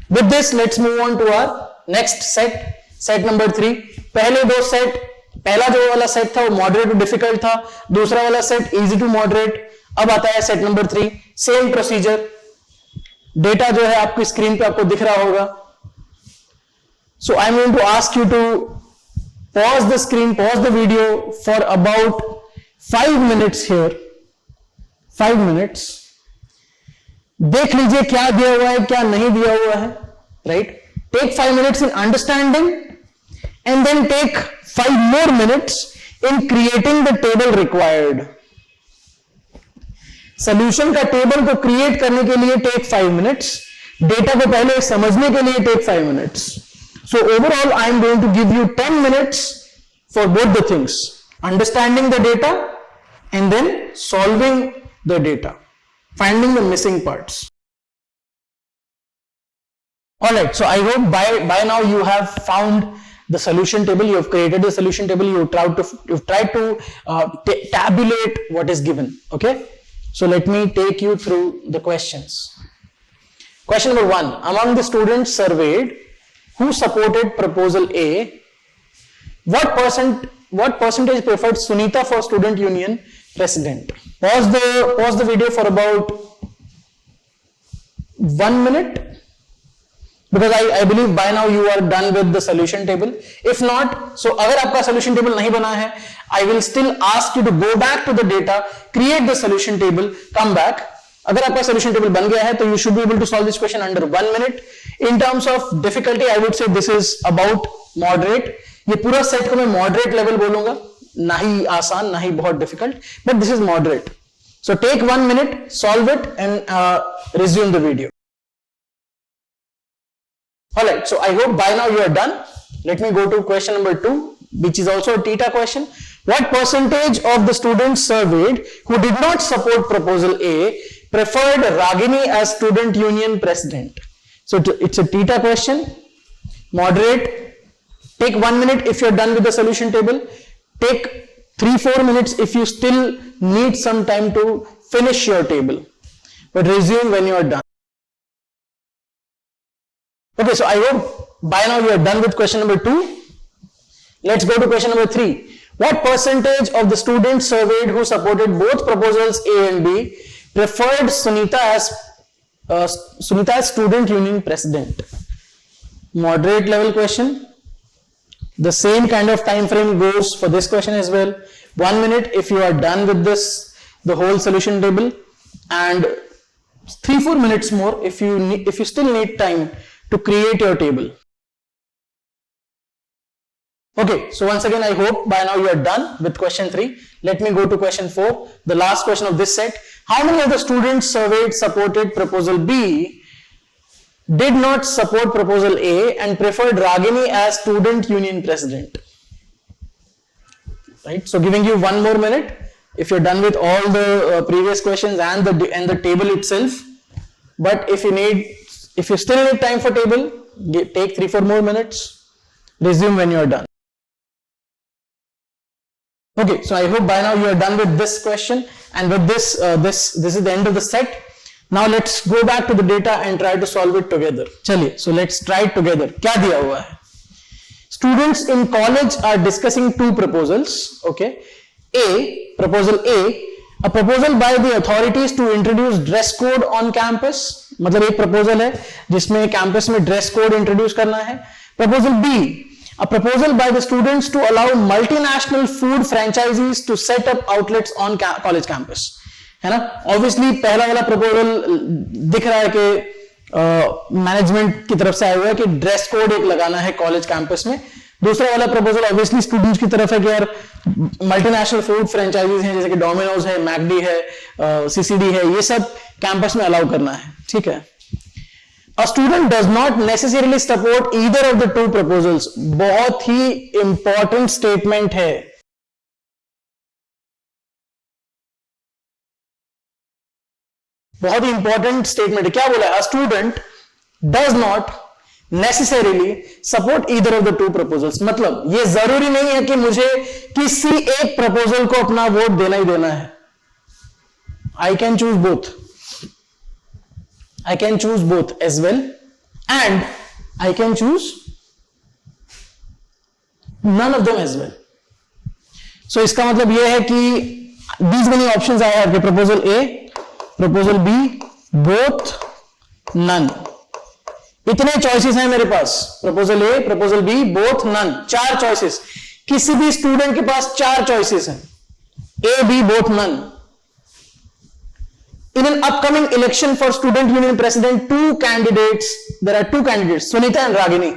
With this, let's move on to our next set number 3. पहले दो set, पहला जो वाला सेट था वो मॉडरेट टू डिफिकल्ट था, दूसरा वाला सेट इजी टू मॉडरेट. अब आता है set number 3. Same procedure. Data जो है आपकी स्क्रीन पे आपको दिख रहा होगा. So I'm going to ask you to pause the screen, pause the video for about 5 minutes here. 5 minutes. देख लीजिए क्या दिया हुआ है, क्या नहीं दिया हुआ है. Right. Take 5 minutes in understanding and then take 5 more minutes in creating the table required. Solution का टेबल को क्रिएट करने के लिए टेक 5 minutes. डेटा को पहले समझने के लिए take 5 minutes. So overall I am going to give you 10 minutes for both the things. Understanding the data and then solving the data. Finding the missing parts. Alright, so I hope by now you have found the solution table, you have created the solution table, you've tried to tabulate what is given. Okay, so let me take you through the questions. Question number 1. Among the students surveyed who supported proposal A, what percentage preferred Sunita for student union president? Pause the video for about 1 minute, because I believe by now you are done with the solution table. If not, so अगर आपका solution table नहीं बना है, I will still ask you to go back to the data, create the solution table, come back. अगर आपका solution table बन गया है तो you should be able to solve this question under 1 minute. In terms of difficulty, I would say this is about moderate. ये पूरा set को मैं moderate level बोलूंगा, ना ही आसान ना ही बहुत difficult, but this is moderate. So take 1 minute, solve it and resume the video. Alright, so I hope by now you are done. Let me go to question number 2, which is also a TETA question. What percentage of the students surveyed who did not support proposal A preferred Ragini as student union president? So it's a TETA question. Moderate. Take 1 minute if you're done with the solution table. Take 3-4 minutes if you still need some time to finish your table. But resume when you are done. Okay, so I hope by now you are done with question number 2. Let's go to question number 3. What percentage of the students surveyed who supported both proposals A and B preferred Sunita as student union president? Moderate level question. The same kind of time frame goes for this question as well. 1 minute if you are done with this, the whole solution table, and 3-4 minutes more if you still need time to create your table. Okay, so once again I hope by now you are done with question 3. Let me go to question 4, the last question of this set. How many of the students surveyed supported proposal B, did not support proposal A and preferred Ragini as student union president? Right, so giving you 1 more minute if you're done with all the previous questions and the table itself. But if you still need time for table, take 3-4 more minutes, resume when you are done. Okay, so I hope by now you are done with this question, and with this is the end of the set. Now let's go back to the data and try to solve it together. चलिए, so let's try it together. क्या दिया हुआ है? Students in college are discussing 2 proposals. Okay, proposal A, a proposal by the authorities to introduce dress code on campus. मतलब एक proposal है जिसमें campus में dress code introduce करना है. Proposal B, a proposal by the students to allow multinational food franchisees to set up outlets on college campus. है ना? Obviously पहला वाला proposal दिख रहा है कि मैनेजमेंट की तरफ से आया हुआ है कि ड्रेस कोड एक लगाना है कॉलेज कैंपस में. दूसरा वाला प्रपोजल ऑब्वियसली स्टूडेंट्स की तरफ है कि यार मल्टीनेशनल फूड फ्रेंचाइजीज हैं जैसे कि डोमिनोज है, मैकडी है, सीसीडी है, ये सब कैंपस में अलाउ करना है. ठीक है. A student does not necessarily support either of the 2 proposals. बहुत ही इंपॉर्टेंट स्टेटमेंट है. बहुत ही इंपॉर्टेंट स्टेटमेंट है. क्या बोला है? A student does not necessarily support either of the 2 proposals. मतलब ये जरूरी नहीं है कि मुझे किसी एक प्रपोजल को अपना वोट देना ही देना है. I can choose both. I can choose both as well. and I can choose none of them as well. So इसका मतलब यह है कि these many options I have, proposal A, proposal B, both, none. इतने choices हैं मेरे पास, proposal A, proposal B, both, none, 4 choices. किसी भी स्टूडेंट के पास 4 चॉइसेस हैं, A, B, both, none. In an upcoming election for student union president, there are two candidates, Sunita and Ragini.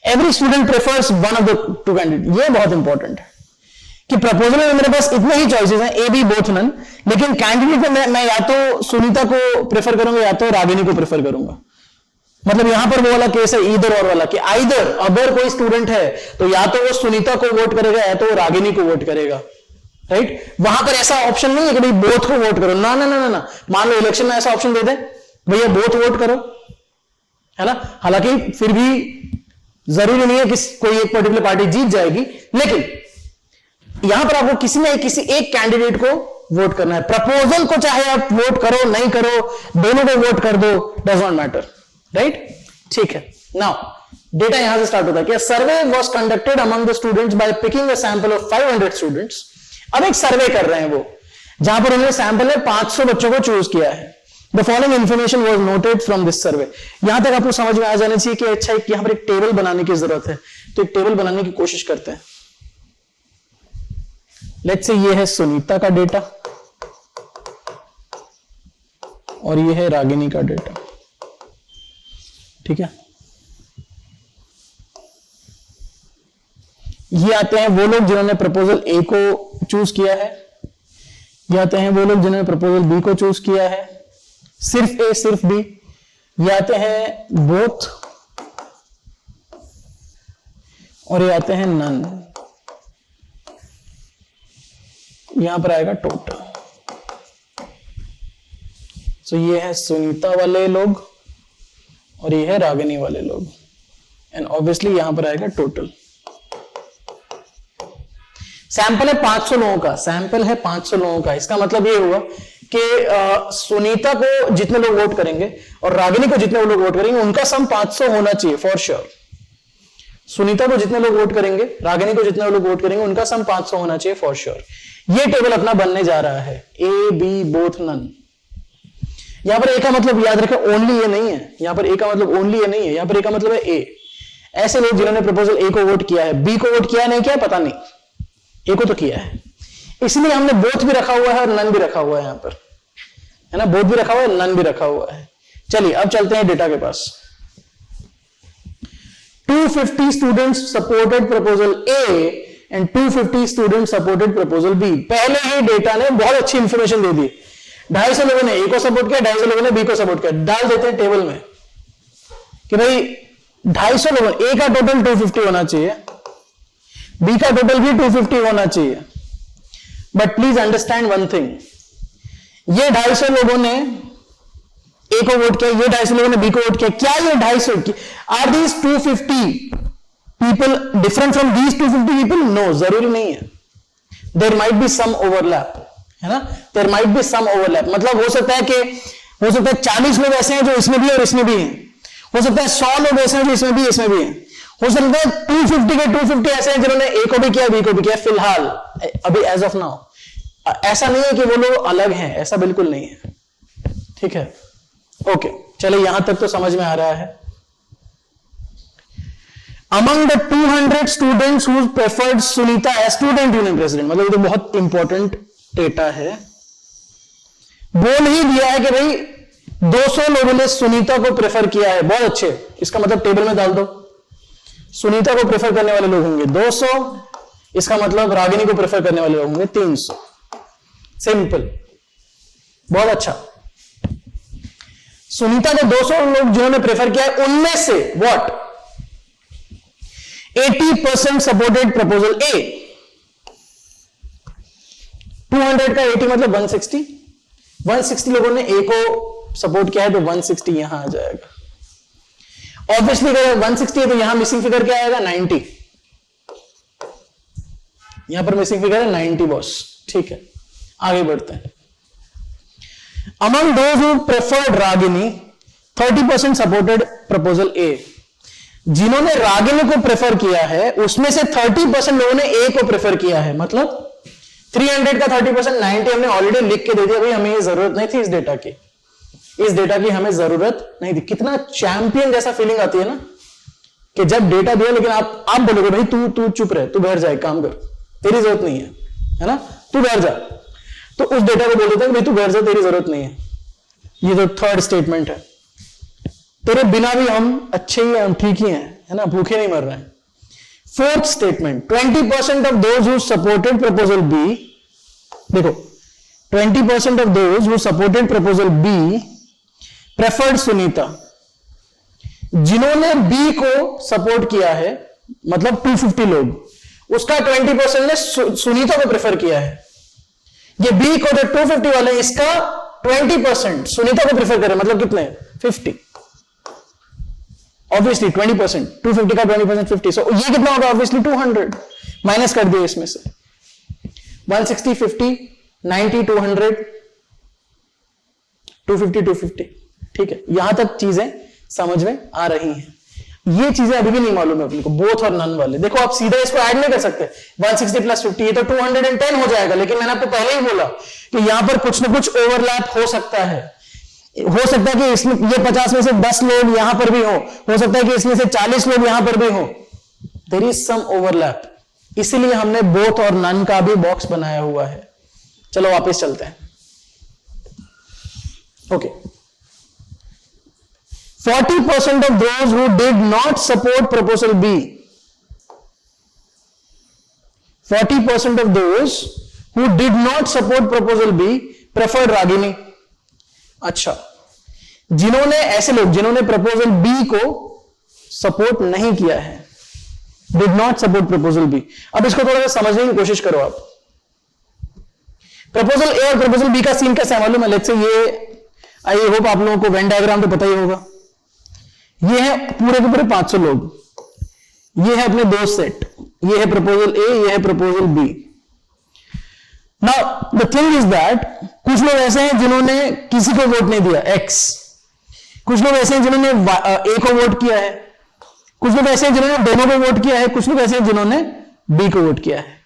Every student prefers one of the two candidates. ये बहुत important है कि proposal में मेरे पास इतने ही चॉइसेस हैं, A, B, both, none, लेकिन candidate में मैं या तो सुनीता को प्रेफर करूंगा या तो रागिनी को प्रेफर करूंगा. मतलब यहां पर वो वाला केस है ईदर और वाला, कि आइदर अगर कोई स्टूडेंट है तो या तो वो सुनीता को वोट करेगा या तो वो रागिनी को वोट करेगा. राइट, वहां पर ऐसा ऑप्शन नहीं है कि भाई बोथ को वोट करो. ना ना ना ना, मान लो इलेक्शन में ऐसा ऑप्शन दे दे भैया बोथ वोट करो, है ना. हालांकि फिर भी जरूरी नहीं है कि कोई एक पर्टिकुलर पार्टी जीत जाएगी, लेकिन यहां पर आपको किसी एक कैंडिडेट को वोट करना है. प्रपोजल को चाहे आप वोट करो नहीं करो, दोनों को वोट कर दो, डज नॉट मैटर. राइट, ठीक है. नाउ डेटा यहां से स्टार्ट होता है कि survey was conducted among the students by picking a sample of 500 students. अब एक सर्वे कर रहे हैं वो, जहां पर उन्होंने सैंपल में 500 बच्चों को चूज किया है. The following information was noted from this survey. यहां तक आपको समझ में आ जाना चाहिए कि अच्छा यहां पर एक टेबल बनाने की जरूरत है, तो एक टेबल बनाने की कोशिश करते हैं. लेट्स से ये है सुनीता का डेटा और ये है रागिनी का डेटा. ठीक है, ये आते हैं वो लोग जिन्होंने प्रपोजल ए को चूज किया है, ये आते हैं वो लोग जिन्होंने प्रपोजल बी को चूज किया है, सिर्फ ए सिर्फ बी, ये आते हैं बोथ और ये आते हैं नन. यहां पर आएगा टोटल. सो ये है सुनीता वाले लोग और ये है रागिनी वाले लोग, एंड ऑब्वियसली यहां पर आएगा टोटल. सैंपल है 500 लोगों का, सैंपल है 500 लोगों का. इसका मतलब ये हुआ कि सुनीता को जितने लोग वोट करेंगे और रागिनी को जितने लोग वोट करेंगे उनका सम 500 होना चाहिए फॉर श्योर. सुनीता को जितने लोग वोट करेंगे, रागिनी को जितने लोग वोट करेंगे, उनका सम 500 होना चाहिए फॉर श्योर. ये टेबल अपना बनने जा रहा है, ए, बी, बोथ, नन. यहां पर ए का मतलब याद रखें ओनली ये नहीं है, यहां पर ए का मतलब ओनली ये नहीं है, यहां पर ए का मतलब है ए. ऐसे लोग जिन्होंने प्रपोजल ए को वोट किया है, बी को वोट किया नहीं किया पता नहीं, ए को तो किया है, इसलिए हमने बोथ भी रखा हुआ है और नन भी रखा हुआ है यहां पर, है ना. बोथ भी रखा हुआ है, नन भी रखा हुआ है. चलिए अब चलते हैं डेटा के पास. 250 students supported proposal A and 250 student supported proposal B. पहले ही डेटा ने बहुत अच्छी इंफॉर्मेशन दे दी. 250 लोगों ने ए को सपोर्ट किया, 250 लोगों ने बी को सपोर्ट किया. डाल देते हैं टेबल में कि भाई 250 लोगों, ए का टोटल 250 होना चाहिए, बी का टोटल भी 250 होना चाहिए. But please understand one thing, ये 250 लोगों ने ए को वोट किया, ये 250 लोगों ने बी को वोट किया. क्या ये 250 are these 250 people different from these 250 people? No, जरूरी नहीं है. There might be some overlap, है ना. There might be some overlap. मतलब हो सकता है 40 लोग ऐसे हैं जो इसमें भी और इसमें भी हैं. हो सकता है 100 लोग ऐसे हैं जो इसमें भी हैं. हो सकता है 250 के 250 ऐसे हैं जिन्होंने ए को भी किया, बी को भी किया. फिलहाल अभी एज ऑफ नाउ ऐसा नहीं है कि वो लोग अलग हैं, ऐसा बिल्कुल नहीं है. ठीक है, ओके. चलिए यहां तक तो समझ में आ रहा है. Among the 200 students who preferred Sunita as student union president, मतलब ये तो बहुत इंपॉर्टेंट डेटा है. बोल ही दिया है कि भाई 200 लोगों ने सुनीता को प्रेफर किया है. बहुत अच्छे, इसका मतलब टेबल में डाल दो. सुनीता को प्रेफर करने वाले लोग होंगे 200, इसका मतलब रागिनी को प्रेफर करने वाले लोग होंगे 300. सिंपल, बहुत अच्छा. सुनीता के 200 लोग जिन्होंने प्रेफर किया है, उनमें से व्हाट 80% सपोर्टेड प्रपोजल ए. 200 का 80 मतलब 160. 160 लोगों ने ए को सपोर्ट किया है तो 160 यहां आ जाएगा. ऑब्वियसली अगर 160 है तो यहां मिसिंग फिगर क्या आएगा? 90. यहां पर मिसिंग फिगर है 90 बॉस. ठीक है, आगे बढ़ते हैं. Among those who preferred Ragini, 30% supported proposal A. जिन्होंने रागिनी को प्रेफर किया है उसमें से 30% लोगों ने ए को प्रेफर किया है। मतलब 300 का 30% 90 हमने ऑलरेडी लिख के दे दिया। भाई हमें ये जरूरत नहीं थी इस डेटा की, इस डेटा की हमें जरूरत नहीं थी। कितना चैंपियन जैसा फीलिंग आती है ना कि जब डेटा दिया लेकिन आप बोलोगे भाई तू चुप रहे, तू घर जाए, काम कर, तेरी जरूरत नहीं है ना, तू घर जा। तो उस डेटा को बोल देते हैं भाई तू घर जा, तेरी जरूरत नहीं है। ये तो थर्ड स्टेटमेंट है, तेरे बिना भी हम अच्छे ही हैं, हम ठीक ही हैं, है ना, भूखे नहीं मर रहे हैं। Fourth statement, 20% of those who supported proposal B, देखो 20% of those who supported proposal B preferred Sunita. जिन्होंने बी को सपोर्ट किया है मतलब 250 लोग, उसका 20% ने सुनीता को प्रेफर किया है। ये बी को जो 250 वाले इसका 20% सुनीता को प्रेफर करे, मतलब कितने 50, ऑब्वियसली 20%, 250 का 20% 50, सो ये कितना होगा ऑब्वियसली 200 माइनस कर दिए इसमें से 160 50 90 200 250 250, ठीक है। यहां तक चीजें समझ में आ रही हैं। ये चीजें अभी भी नहीं मालूम है अपने को, बोथ और नन वाले। देखो आप सीधा इसको ऐड नहीं कर सकते, 160 प्लस 50 ये तो 210 हो जाएगा। लेकिन मैंने आपको पहले ही बोला कि यहां पर कुछ ना कुछ ओवरलैप हो सकता है। हो सकता है कि इसमें ये 50 में से 10 लोग यहां पर भी हो सकता है कि इसमें से 40 लोग यहां पर भी हो। देयर इज सम ओवरलैप, इसीलिए हमने बोथ और नन का भी बॉक्स बनाया हुआ है। चलो वापस चलते हैं। Okay, 40% of those who did not support proposal B, 40% of those who did not support proposal B preferred Ragini. अच्छा, जिन्होंने ऐसे लोग जिन्होंने प्रपोजल बी को सपोर्ट नहीं किया है, did not support proposal B। अब इसको थोड़ा सा समझने की कोशिश करो आप। प्रपोजल ए और प्रपोजल बी का सीन कैसा है मालूम है? लेट्स से ये, आई होप आप लोगों को वेन डायग्राम तो पता ही होगा। ये है पूरे के पूरे 500 लोग, ये है अपने दो सेट, ये है प्रपोजल ए, ये है proposal B. Now the thing is that कुछ लोग ऐसे हैं जिन्होंने किसी को वोट नहीं दिया, एक्स। कुछ लोग ऐसे हैं जिन्होंने ए को वोट किया है, कुछ लोग ऐसे हैं जिन्होंने दोनों को वोट किया है, कुछ लोग ऐसे हैं जिन्होंने बी को वोट किया है।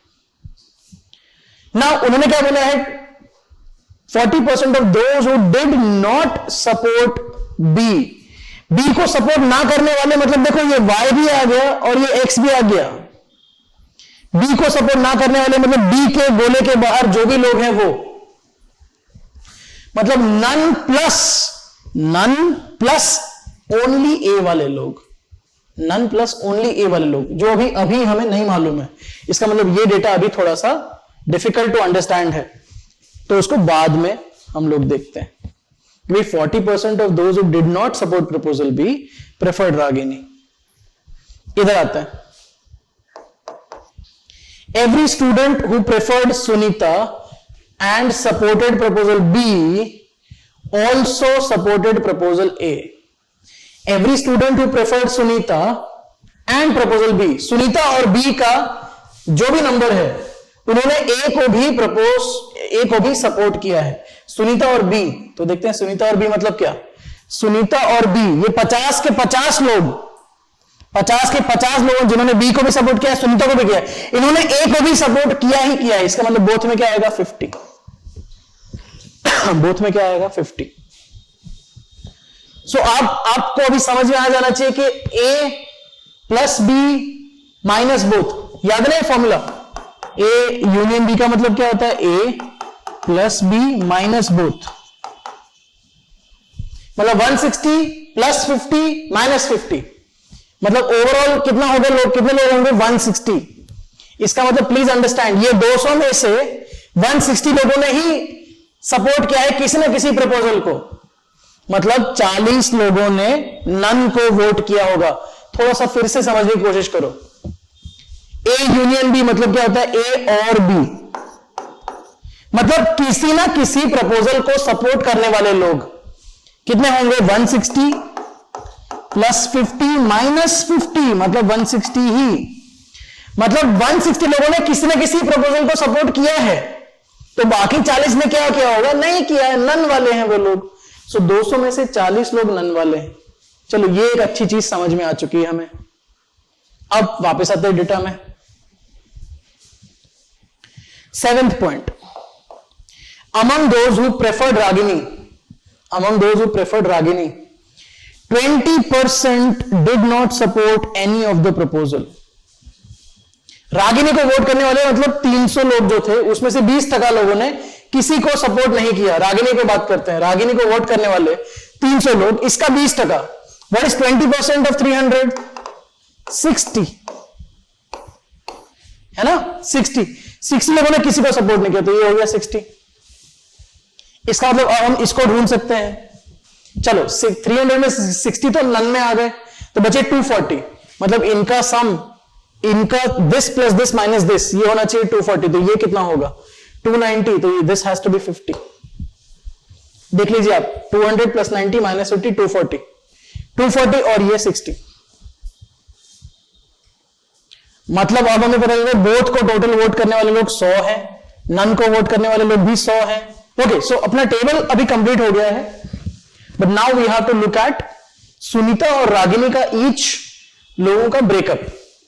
नाउ उन्होंने क्या बोला है? 40% of those who did not support B, B को सपोर्ट ना करने वाले, मतलब देखो ये वाई भी आ गया और ये एक्स भी आ गया। बी को सपोर्ट ना करने वाले मतलब बी के गोले के बाहर जो भी लोग हैं वो, मतलब नन प्लस ओनली ए वाले लोग, नन प्लस ओनली ए वाले लोग, जो अभी हमें नहीं मालूम है। इसका मतलब ये डेटा अभी थोड़ा सा डिफिकल्ट टू अंडरस्टैंड है, तो उसको बाद में हम लोग देखते हैं। 40% of those who did not support proposal B preferred Ragini. इधर आता है, every student who preferred Sunita and supported proposal B also supported proposal A। every student who preferred Sunita and proposal B, Sunita और B का जो भी number है उन्होंने ए को भी सपोर्ट किया है। सुनीता और बी, तो देखते हैं सुनीता और बी मतलब क्या। सुनीता और बी, ये 50 के 50 लोग, 50 के 50 लोग जिन्होंने बी को भी सपोर्ट किया, सुनीता को भी किया, इन्होंने ए को भी सपोर्ट किया ही किया है। इसका मतलब बोथ में क्या आएगा 50, बोथ में क्या आएगा 50। सो आपको अभी समझ में आ जाना चाहिए कि ए प्लस बी माइनस बोथ, याद नहीं फॉर्मूला? ए यूनियन बी का मतलब क्या होता है? ए प्लस बी माइनस बोथ, मतलब 160 प्लस 50 माइनस 50, मतलब ओवरऑल कितना होगा लोग, कितने लोग होंगे 160। इसका मतलब प्लीज अंडरस्टैंड, ये 200 में से 160 लोगों ने ही सपोर्ट किया है किसी न किसी प्रपोजल को, मतलब 40 लोगों ने नन को वोट किया होगा। थोड़ा सा फिर से समझने की कोशिश करो। ए यूनियन बी मतलब क्या होता है? ए और बी, मतलब किसी ना किसी प्रपोजल को सपोर्ट करने वाले लोग कितने होंगे? 160 प्लस 50 माइनस 50, मतलब 160 ही, मतलब 160 लोगों ने किसी ना किसी प्रपोजल को सपोर्ट किया है। तो बाकी 40 ने क्या किया होगा? नहीं किया है, नन वाले हैं वो लोग। सो 200 में से 40 लोग नन वाले हैं। चलो ये एक अच्छी चीज समझ में आ चुकी है हमें। अब वापस आते हैं डेटा में। 7th point, among those who preferred Ragini, 20% did not support any of the proposal. Ragini को वोट करने वाले मतलब 300 लोग जो थे उसमें से 20% लोगों ने किसी को सपोर्ट नहीं किया। रागिनी पे बात करते हैं, रागिनी को वोट करने वाले 300 लोग, इसका 20%, व्हाट इज 20% ऑफ 300? 60 है ना, 60 लोगों ने किसी को सपोर्ट नहीं किया, तो ये हो गया 60। इसका मतलब हम इसको ढूंढ सकते हैं। चलो 300 में 60 तो नन में आ गए, तो बचे 240, मतलब इनका सम, इनका this plus this minus this, ये होना चाहिए 240, तो ये कितना होगा 290, तो दिस हैज टू बी 50। देख लीजिए आप, 200 प्लस 90 माइनस 50, 240 और ये 60। मतलब अब हमें पता चला बोथ को टोटल वोट करने वाले लोग 100 हैं, नन को वोट करने वाले लोग भी 100 हैं। ओके, सो अपना टेबल अभी कंप्लीट हो गया है, but now we have to look at Sunita और रागिनी का ईच लोगों का ब्रेकअप।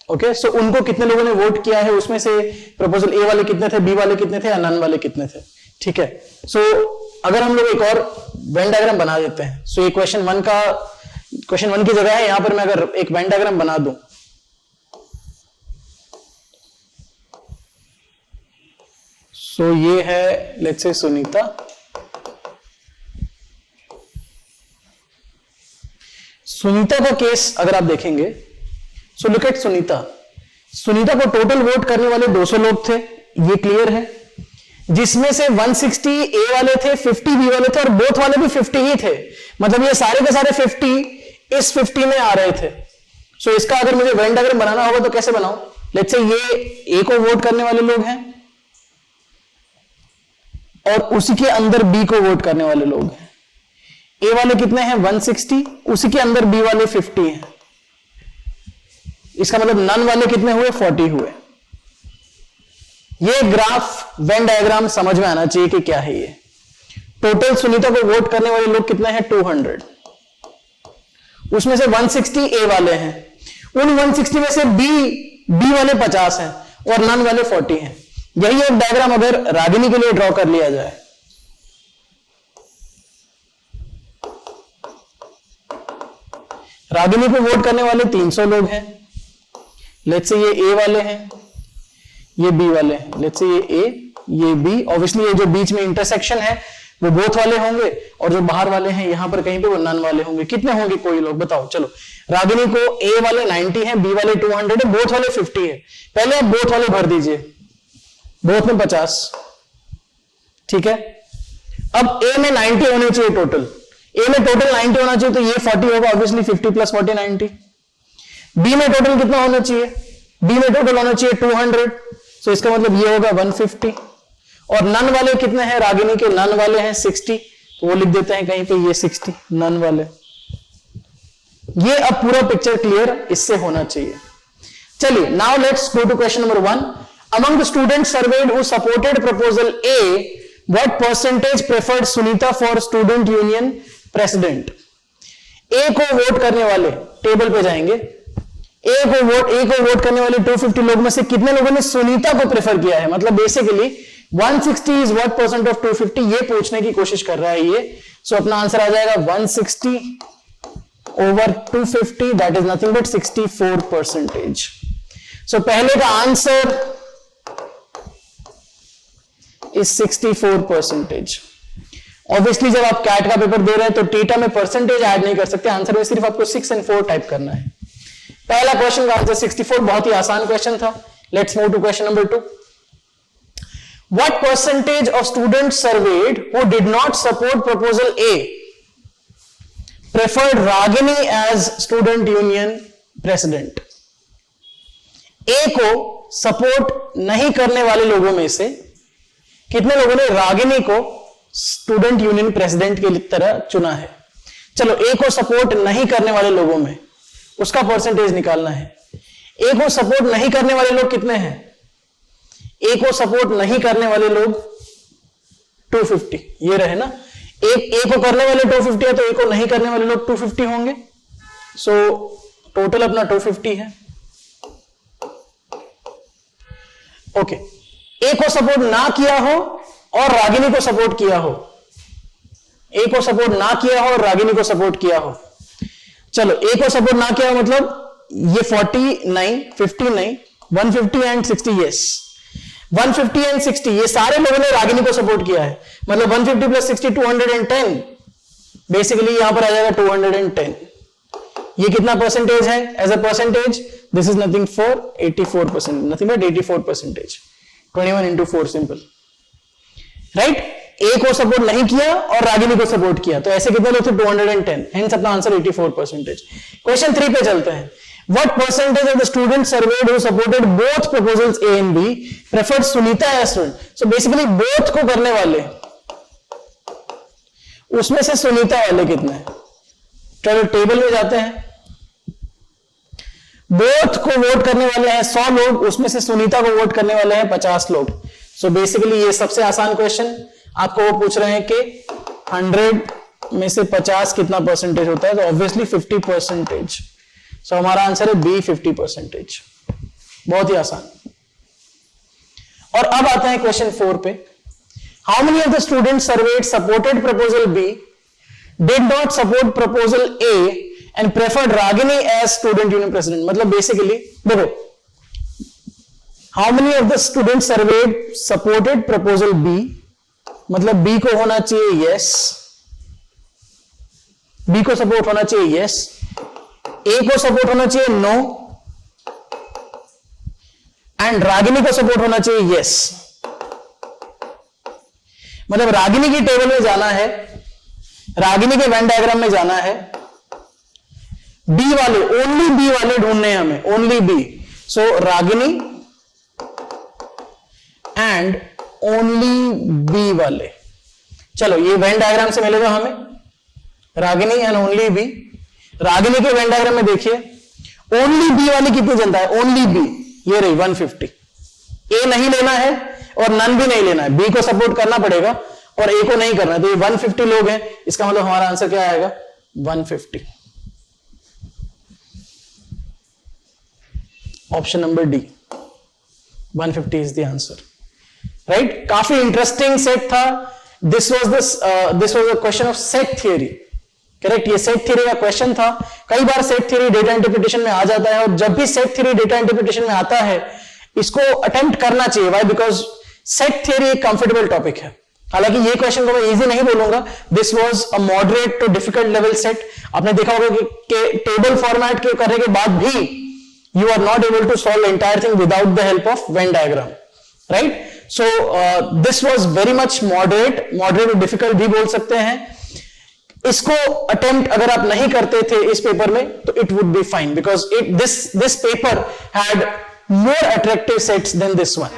ओके, सो उनको कितने लोगों ने वोट किया है, उसमें से प्रपोजल ए वाले कितने थे, बी वाले कितने थे, नन वाले कितने थे। ठीक है, सो अगर हम लोग एक और वेन डायग्राम बना देते हैं, सो ये क्वेश्चन 1 की जगह है, यहां पर मैं अगर एक वेन डायग्राम बना दूं, सो ये है लेट्स से सुनीता, सुनीता का केस अगर आप देखेंगे, सो लुक एट सुनीता को टोटल वोट करने वाले 200 लोग थे, ये क्लियर है, जिसमें से 160 ए वाले थे, 50 बी वाले थे और बोथ वाले भी 50 ही थे, मतलब ये सारे के सारे 50 इस 50 में आ रहे थे। सो इसका अगर मुझे वेन डायग्राम बनाना होगा तो कैसे बनाऊं, लेट्स से ये ए को वोट करने वाले लोग हैं और उसी के अंदर बी को वोट करने वाले लोग हैं। ए वाले कितने हैं 160, उसी के अंदर बी वाले 50 हैं, इसका मतलब नन वाले कितने हुए 40 हुए। ये ग्राफ वेन डायग्राम समझ में आना चाहिए कि क्या है ये। टोटल सुनीता को वोट करने वाले लोग कितने हैं 200, उसमें से 160 ए वाले हैं, उन 160 में से बी वाले 50 हैं और नन वाले 40 हैं। यही एक डायग्राम अगर रागिनी के लिए ड्रॉ कर लिया जाए, रागिनी को वोट करने वाले 300 लोग हैं, लेट्स से ये ए वाले हैं, ये बी वाले हैं, लेट्स से ये ए ये बी, ऑब्वियसली ये जो बीच में इंटरसेक्शन है वो बोथ वाले होंगे और जो बाहर वाले हैं यहां पर कहीं पे वो नन वाले होंगे। कितने होंगे कोई लोग बताओ। चलो रागिनी को ए वाले 90 है, बी वाले 200 है, बोथ वाले 50 है। पहले आप बोथ वाले भर दीजिए, बोथ में 50, ठीक है। अब ए में 90 होने चाहिए टोटल, ए में टोटल 90 होना चाहिए, तो ये 40 होगा ऑब्वियसली, 50 प्लस 40 90। बी में टोटल कितना होना चाहिए, बी में टोटल होना चाहिए 200, सो इसका मतलब ये होगा 150। और नन वाले कितने हैं रागिनी के, नन वाले हैं 60, तो वो लिख देते हैं कहीं पे ये 60 नन वाले। ये अब पूरा पिक्चर क्लियर इससे होना चाहिए। चलिए now let's go to question number 1। Among the students surveyed who supported proposal A, what percentage preferred Sunita for student union president. A को वोट करने वाले, टेबल पे जाएंगे, ए को वोट करने वाले 250 लोग में से कितने लोगों ने सुनीता को प्रेफर किया है। मतलब basically 160 is what percent of 250, ये पूछने की कोशिश कर रहा है ये। सो अपना आंसर आ जाएगा 160 over 250, that is nothing but 64%। सो पहले का आंसर इज 64%। ऑब्वियसली जब आप कैट का पेपर दे रहे हैं तो टीटा में परसेंटेज ऐड नहीं कर सकते, आंसर में सिर्फ आपको 6 और 4 टाइप करना है। पहला क्वेश्चन का आंसर 64, बहुत ही आसान क्वेश्चन था। Let's move to question number 2। What percentage of students surveyed who did not support proposal A preferred Ragini as student union president? A को सपोर्ट नहीं करने वाले लोगों में से कितने लोगों ने रागिनी को स्टूडेंट यूनियन प्रेसिडेंट की तरह चुना है। चलो ए को सपोर्ट नहीं करने वाले लोगों में उसका परसेंटेज निकालना है। ए को सपोर्ट नहीं करने वाले लोग कितने हैं, ए को सपोर्ट नहीं करने वाले लोग 250, ये रहे ना। एक ए को करने वाले 250 है तो ए को नहीं करने वाले लोग 250 होंगे। सो टोटल अपना 250 है। ओके, ए को सपोर्ट ना किया हो और रागिनी को सपोर्ट किया हो, ए को सपोर्ट ना किया हो और रागिनी को सपोर्ट किया हो। चलो, ए को सपोर्ट ना किया हो मतलब ये 49, 59, 150 एंड 60, यस 150 एंड 60 ये सारे लोगों ने रागिनी को सपोर्ट किया है, मतलब 150 प्लस 60 210, बेसिकली यहां पर आ जाएगा 210। ये कितना परसेंटेज है as a percentage? This is nothing for 84%, nothing but 84%, 21 into 4 simple, right. A को सपोर्ट नहीं किया और रागिनी को सपोर्ट किया, तो ऐसे कितने लोग थे? 210, हेंस अपना आंसर 84%। क्वेश्चन 3 पे चलते हैं। What percentage of the students surveyed who supported both proposals A and B preferred Sunita as student? So basically both को करने वाले, उसमें से सुनीता वाले कितने? चलो टेबल में जाते हैं। बोथ को वोट करने वाले हैं 100 लोग, उसमें से सुनीता को वोट करने वाले हैं 50 लोग। सो बेसिकली ये सबसे आसान क्वेश्चन आपको वो पूछ रहे हैं कि 100 में से 50 कितना परसेंटेज होता है, तो ऑब्वियसली 50%। सो हमारा आंसर है बी, 50%। बहुत ही आसान। और अब आते हैं क्वेश्चन 4 पे। How many of the student surveyed supported proposal B, did not support proposal A and preferred Ragini as student union president? मतलब बेसिकली देखो, how many of the student surveyed supported proposal B, मतलब B को होना चाहिए yes, B को support होना चाहिए yes, ए को सपोर्ट होना चाहिए नो, एंड रागिनी को सपोर्ट होना चाहिए यस। मतलब रागिनी की टेबल में जाना है, रागिनी के वेन डायग्राम में जाना है, बी वाले, ओनली बी वाले ढूंढने हैं हमें, only B. So Ragini and only B वाले। चलो ये वेन डायग्राम से मिलेगा हमें, Ragini and only B. Ragini के वेन डायग्राम में देखिए ओनली बी वाली कितनी जनता है? ओनली बी, ये रही 150। ए नहीं लेना है और नन भी नहीं लेना है, बी को सपोर्ट करना पड़ेगा और ए को नहीं करना है, तो ये 150 लोग हैं। इसका मतलब हमारा आंसर क्या आएगा? 150। Option number D, 150 is the answer, right. काफी इंटरेस्टिंग सेट था। This was a question of set theory, correct. ये सेट थ्योरी का क्वेश्चन था। कई बार सेट थ्योरी डेटा इंटरप्रिटेशन में आ जाता है, और जब भी सेट थ्योरी डेटा इंटरप्रिटेशन में आता है इसको अटेम्प्ट करना चाहिए। वाई? बिकॉज सेट थ्योरी एक कंफर्टेबल टॉपिक है। हालांकि ये क्वेश्चन को मैं इजी नहीं बोलूंगा, this was a moderate to difficult level set. आपने देखा होगा कि टेबल फॉर्मेट के करने के बाद भी you are not able to solve entire thing without the help of Venn diagram, right. So this was very much moderate difficult भी बोल सकते हैं। इसको अटेम्प्ट अगर आप नहीं करते थे इस पेपर में तो it would be fine, because this paper had more attractive sets than this one.